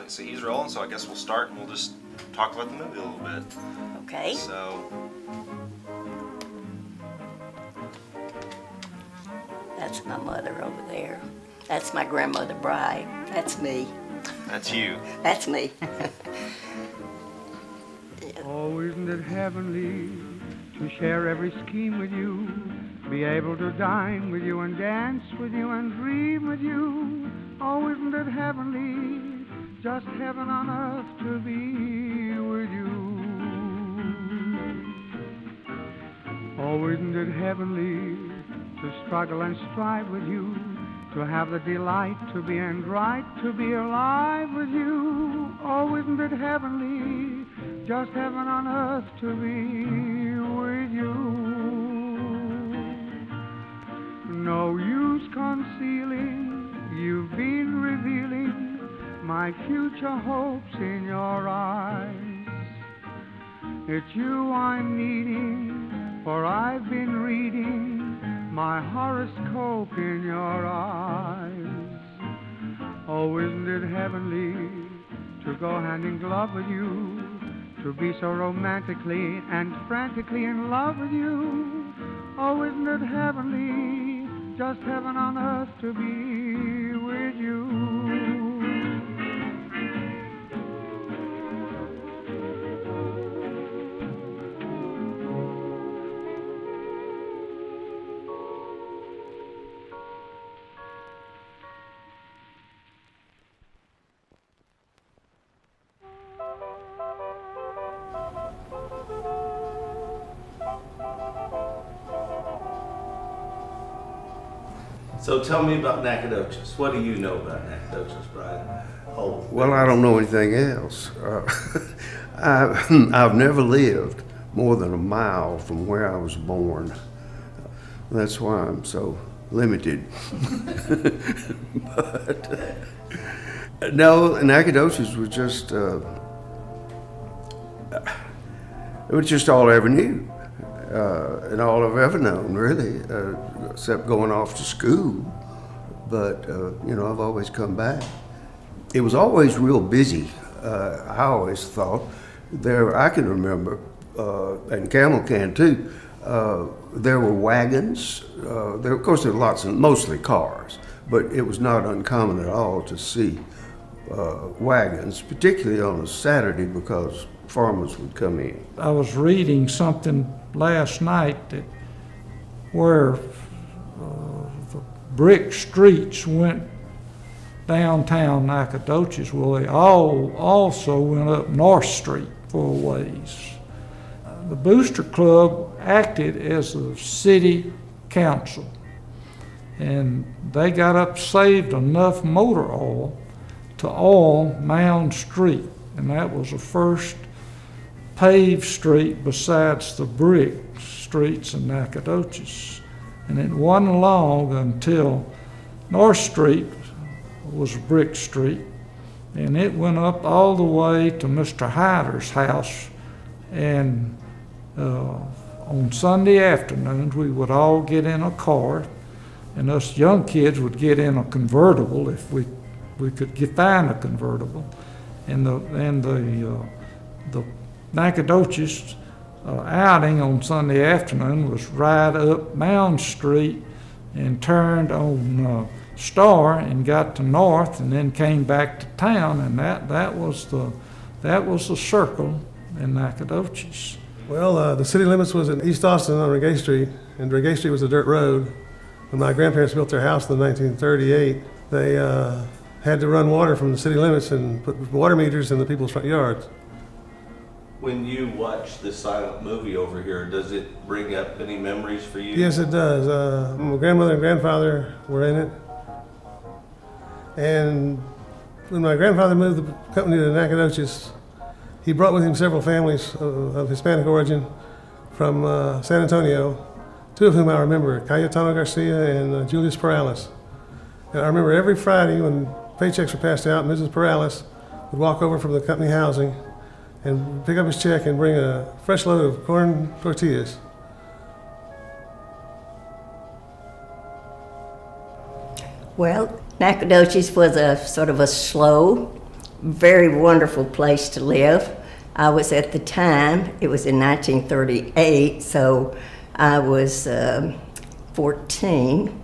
I see he's rolling, so I guess we'll start and we'll just talk about the movie a little bit. Okay. So. That's my mother over there. That's my grandmother Bride. That's me. That's you. That's me. Oh, isn't it heavenly to share every scheme with you, be able to dine with you and dance with you and dream with you? Oh, isn't it heavenly, just heaven on earth to be with you? Oh, isn't it heavenly to struggle and strive with you, to have the delight to be and right to be alive with you? Oh, isn't it heavenly, just heaven on earth to be with you? No use concealing, you've been revealing my future hopes in your eyes. It's you I'm needing, for I've been reading my horoscope in your eyes. Oh, isn't it heavenly to go hand in glove with you, to be so romantically and frantically in love with you? Oh, isn't it heavenly, just heaven on earth to be with you? So tell me about Nacogdoches. What do you know about Nacogdoches, Brian? Oh, well, I don't know anything else. I've never lived more than a mile from where I was born. That's why I'm so limited. But no, Nacogdoches was just it was just all I ever knew. And all I've ever known, really, except going off to school. But, I've always come back. It was always real busy. I always thought I can remember, and Campbell can too, there were wagons. Of course, there were lots of, mostly cars, but it was not uncommon at all to see wagons, particularly on a Saturday because farmers would come in. I was reading something last night that where the brick streets went downtown Nacogdoches. Well, they all also went up North Street for a ways. The Booster Club acted as a city council, and they got up, saved enough motor oil to oil Mound Street, and that was the first paved street besides the brick streets in Nacogdoches. And it wasn't long until North Street was a brick street, and it went up all the way to Mr. Hyder's house. And on Sunday afternoons, we would all get in a car, and us young kids would get in a convertible if we could find a convertible. And the Nacogdoches outing on Sunday afternoon was ride up Mound Street and turned on Star and got to North, and then came back to town, and that was the circle in Nacogdoches. Well, the city limits was in East Austin on Regay Street, and Regay Street was a dirt road. When my grandparents built their house in 1938, they had to run water from the city limits and put water meters in the people's front yards. When you watch this silent movie over here, does it bring up any memories for you? Yes, it does. My grandmother and grandfather were in it. And when my grandfather moved the company to Nacogdoches, he brought with him several families of Hispanic origin from San Antonio, two of whom I remember, Cayetano Garcia and Julius Perales. And I remember every Friday when paychecks were passed out, Mrs. Perales would walk over from the company housing and pick up his check and bring a fresh load of corn tortillas. Well, Nacogdoches was a sort of a slow very wonderful place to live. I was at the time, it was in 1938, so I was 14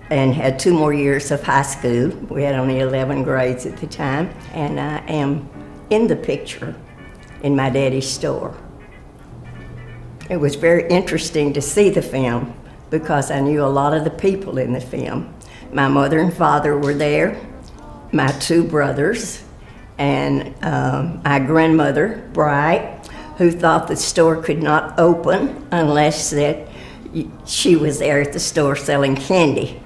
and had 2 more years of high school. We had only 11 grades at the time, and I am in the picture in my daddy's store. It was very interesting to see the film because I knew a lot of the people in the film. My mother and father were there, my 2 brothers, and my grandmother, Bright, who thought the store could not open unless that she was there at the store selling candy.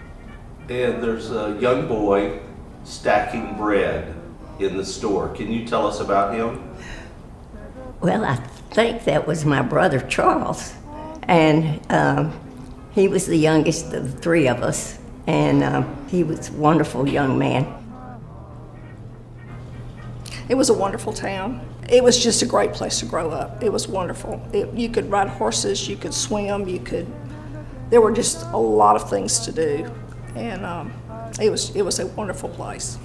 And there's a young boy stacking bread in the store. Can you tell us about him? Well, I think that was my brother Charles, and he was the youngest of the 3 of us, and he was a wonderful young man. It was a wonderful town. It was just a great place to grow up. It was wonderful. You could ride horses, you could swim, there were just a lot of things to do, and it was a wonderful place.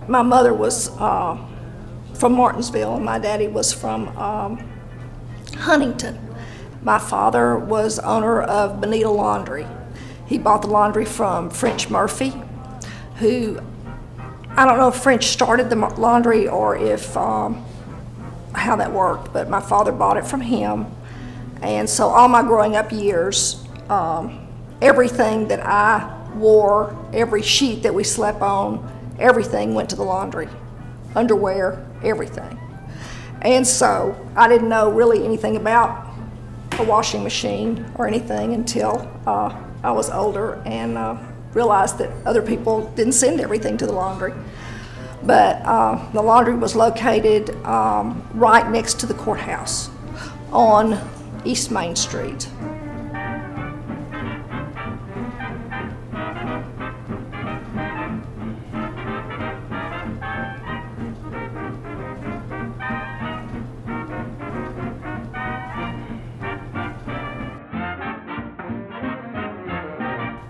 My mother was from Martinsville, and my daddy was from Huntington. My father was owner of Banita Laundry. He bought the laundry from French Murphy, who, I don't know if French started the laundry or if how that worked, but my father bought it from him. And so all my growing up years, everything that I wore, every sheet that we slept on, everything went to the laundry. Underwear, everything. And so I didn't know really anything about a washing machine or anything until I was older and realized that other people didn't send everything to the laundry. But the laundry was located right next to the courthouse on East Main Street.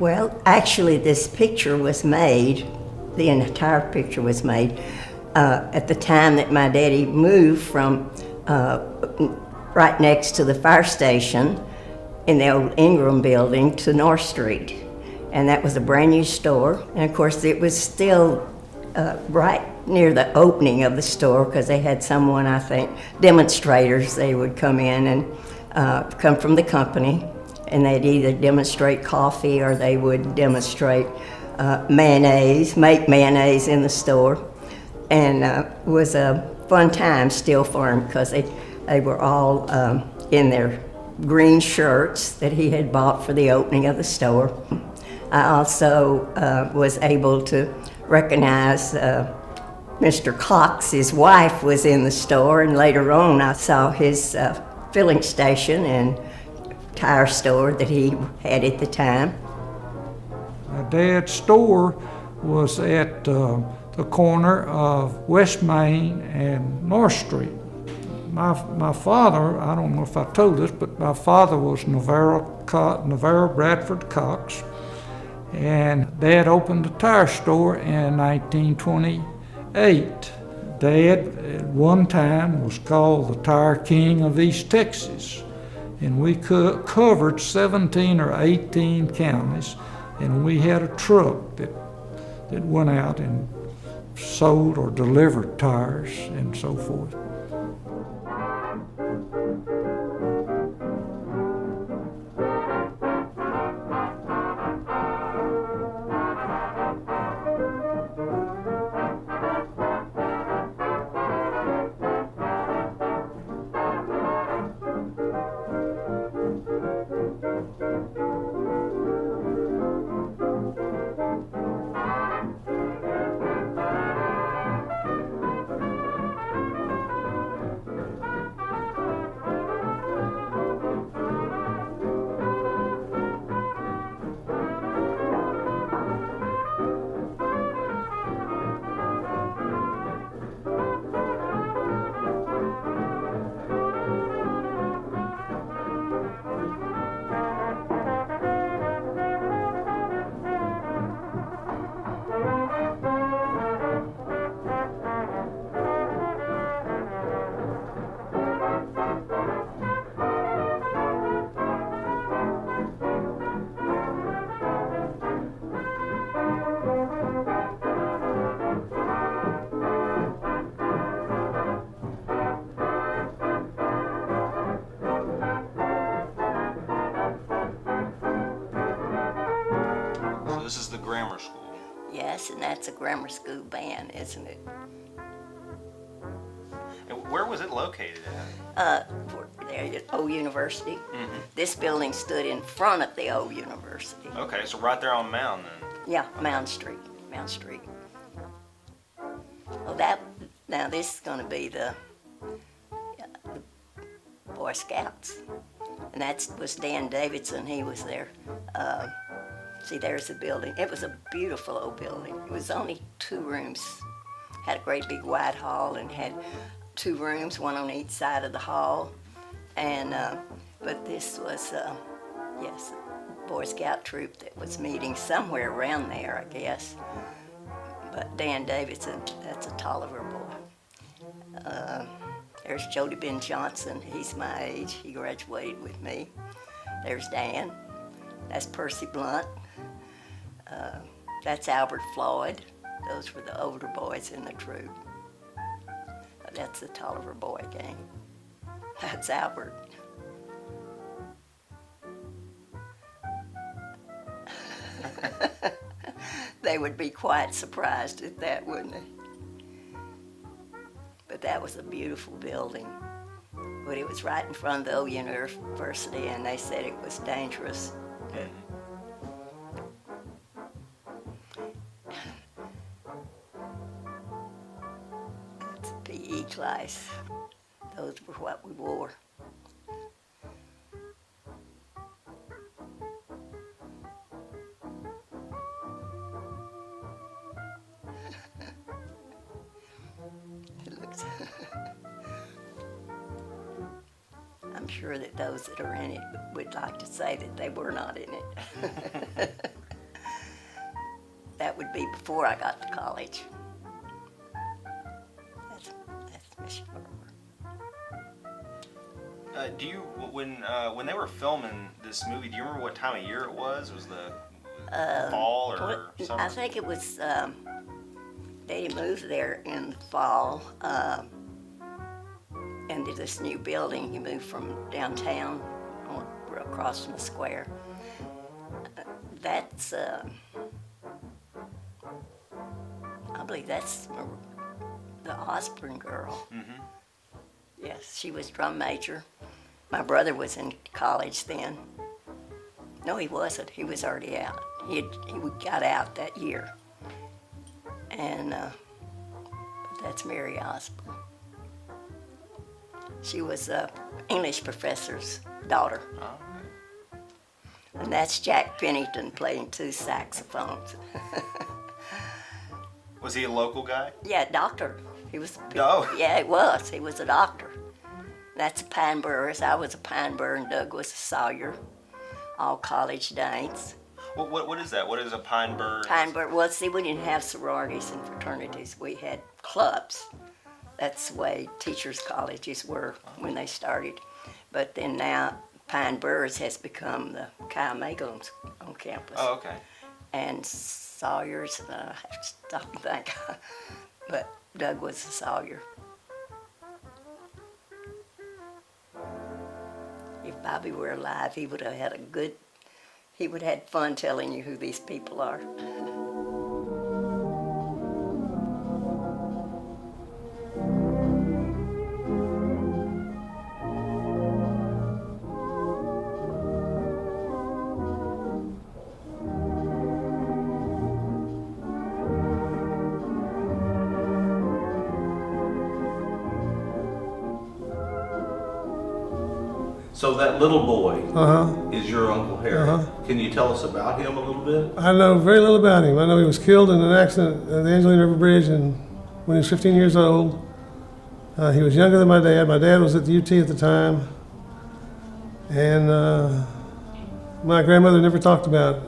Well, actually, this picture was made, the entire picture was made at the time that my daddy moved from right next to the fire station in the old Ingram building to North Street. And that was a brand new store. And of course, it was still right near the opening of the store because they had someone, I think, demonstrators, they would come in and come from the company. And they'd either demonstrate coffee or they would demonstrate mayonnaise, make mayonnaise in the store. And it was a fun time still for him because they were all in their green shirts that he had bought for the opening of the store. I also was able to recognize Mr. Cox, his wife, was in the store, and later on I saw his filling station and tire store that he had at the time. My dad's store was at the corner of West Main and North Street. My father, I don't know if I told this, but my father was Navarro Bradford Cox, and Dad opened a tire store in 1928. Dad at one time was called the Tire King of East Texas. And we covered 17 or 18 counties, and we had a truck that went out and sold or delivered tires and so forth. Yes, and that's a grammar school band, isn't it? And where was it located at? There at Old University. Mm-hmm. This building stood in front of the Old University. Okay, so right there on Mound then. Yeah, Mound Street. Well, now this is going to be the Boy Scouts. And that was Dan Davidson, he was there. See, there's the building. It was a beautiful old building. It was only 2 rooms. Had a great big wide hall and had 2 rooms, one on each side of the hall. And, but this was, yes, a Boy Scout troop that was meeting somewhere around there, I guess. But Dan Davidson, that's a Tolliver boy. There's Jody Ben Johnson, he's my age, he graduated with me. There's Dan, that's Percy Blunt. That's Albert Floyd, those were the older boys in the troop. That's the Tolliver boy gang. That's Albert. They would be quite surprised at that, wouldn't they? But that was a beautiful building. But it was right in front of the old university, and they said it was dangerous. That's a PE class. Those were what we wore. It looks. I'm sure that those that are in it would like to say that they were not in it. That would be before I got to college. That's Miss Barber. Do you, when they were filming this movie, do you remember what time of year it was? Was the fall or summer? I think it was, they moved there in the fall into this new building. He moved from downtown across from the square. That's, I believe that's the Osborne girl. Mm-hmm. Yes, she was drum major. My brother was in college then. No, he wasn't. He was already out. He got out that year. And but that's Mary Osborne. She was an English professor's daughter. Oh, okay. And that's Jack Pennington playing 2 saxophones. Was he a local guy? Yeah, doctor. He was. Oh. Yeah, he was. He was a doctor. That's a Pine Burrs. I was a Pine Burr and Doug was a Sawyer. All college dates. What is that? What is a Pine Burr? Pine Burr. Well, see, we didn't have sororities and fraternities. We had clubs. That's the way teachers' colleges were when they started. But then now Pine Burrs has become the Chi Omega on campus. Oh, okay. And Sawyers, I have to stop and think. But Doug was a Sawyer. If Bobby were alive, he would have had fun telling you who these people are. So that little boy is your Uncle Harry. Can you tell us about him a little bit? I know very little about him. I know he was killed in an accident at the Angelina River Bridge when he was 15 years old. He was younger than my dad. My dad was at the UT at the time. And my grandmother never talked about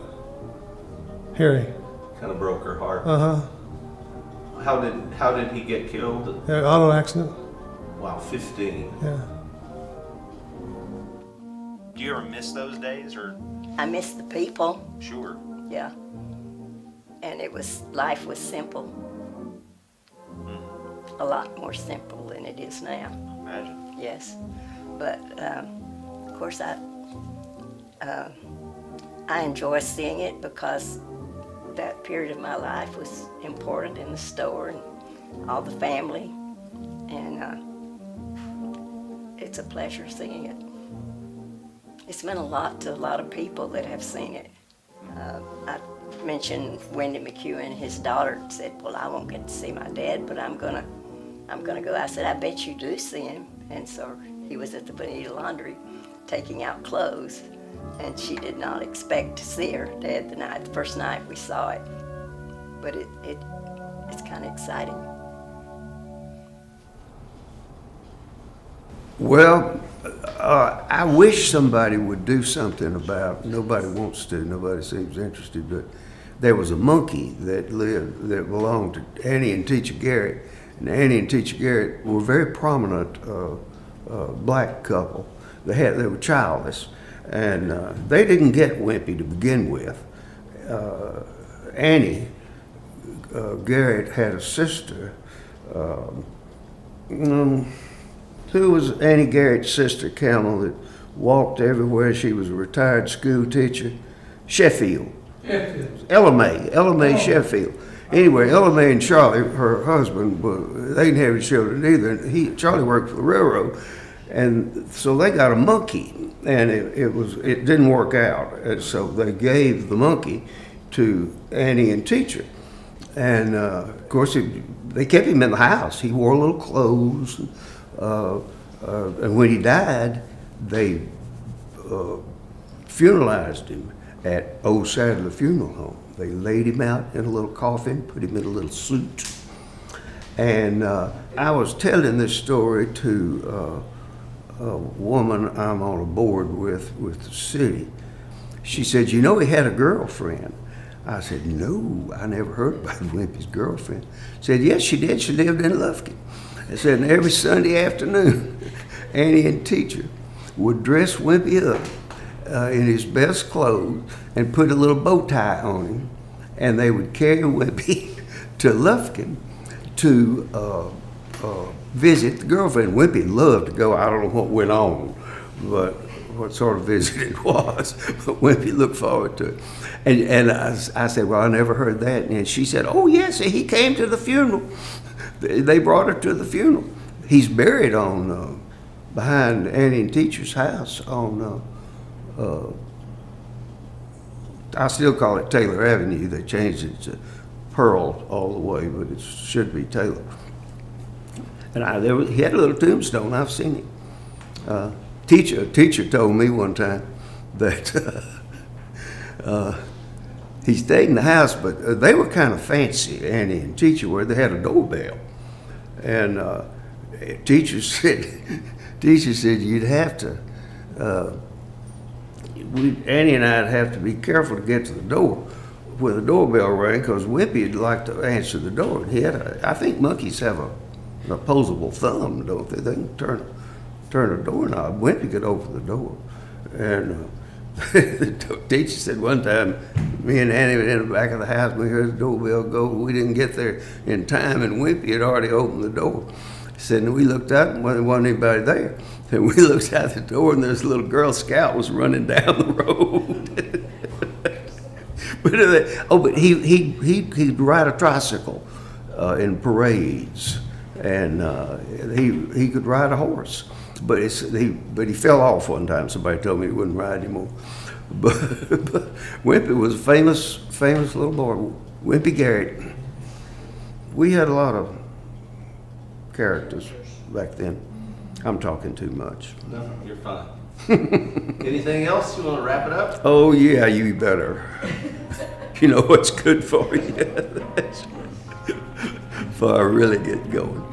Harry. Kind of broke her heart. Uh-huh. How did he get killed? Yeah, auto accident. Wow, 15. Yeah. Do you ever miss those days, or? I miss the people. Sure. Yeah. And life was simple. A lot more simple than it is now. Imagine. Yes. But, of course, I enjoy seeing it because that period of my life was important in the store and all the family. And it's a pleasure seeing it. It's meant a lot to a lot of people that have seen it. I mentioned Wendy McKewen, his daughter, said, well, I won't get to see my dad, but I'm gonna go. I said, I bet you do see him. And so he was at the Banita laundry taking out clothes, and she did not expect to see her dad the first night we saw it. But it's kind of exciting. Well, I wish somebody would do something about, nobody wants to, nobody seems interested, but there was a monkey that belonged to Annie and Teacher Garrett, and Annie and Teacher Garrett were a very prominent black couple. They were childless, and they didn't get Wimpy to begin with. Annie Garrett had a sister, who was Annie Garrett's sister, Campbell, that walked everywhere. She was a retired school teacher. Sheffield. Ella Mae Sheffield. Anyway, Ella Mae and Charlie, her husband, they didn't have any children either. Charlie worked for the railroad, and so they got a monkey, and it didn't work out. And so they gave the monkey to Annie and Teacher, and of course they kept him in the house. He wore little clothes. And when he died, they funeralized him at Old Sadler Funeral Home. They laid him out in a little coffin, put him in a little suit. And I was telling this story to a woman I'm on a board with the city. She said, you know, he had a girlfriend. I said, no, I never heard about Wimpy's girlfriend. Said, yes, she did. She lived in Lufkin. I said, and every Sunday afternoon, Annie and Teacher would dress Wimpy up in his best clothes and put a little bow tie on him, and they would carry Wimpy to Lufkin to visit the girlfriend. Wimpy loved to go. I don't know what went on, but what sort of visit it was, but Wimpy looked forward to it. And I said, well, I never heard that. And she said, oh, yes, he came to the funeral. They brought her to the funeral. He's buried on behind Annie and Teacher's house on, I still call it Taylor Avenue. They changed it to Pearl all the way, but it should be Taylor. And he had a little tombstone. I've seen it. Teacher told me one time that he stayed in the house, but they were kind of fancy, Annie and Teacher were. They had a doorbell. And Teacher said you'd have to, Annie and I'd have to be careful to get to the door when the doorbell rang, because Wimpy'd like to answer the door. And he had I think monkeys have an opposable thumb, don't they? They can turn a doorknob. Wimpy could open the door. And the teacher said one time, me and Annie were in the back of the house, we heard the doorbell go, we didn't get there in time, and Wimpy had already opened the door. He said, and we looked out, and there wasn't anybody there. And we looked out the door, and this little Girl Scout was running down the road. But he'd ride a tricycle in parades, and he could ride a horse. But he fell off one time. Somebody told me he wouldn't ride anymore. But Wimpy was a famous little boy. Wimpy Garrett. We had a lot of characters back then. I'm talking too much. No, you're fine. Anything else? You want to wrap it up? Oh yeah, you better. You know what's good for you. Before I really get going.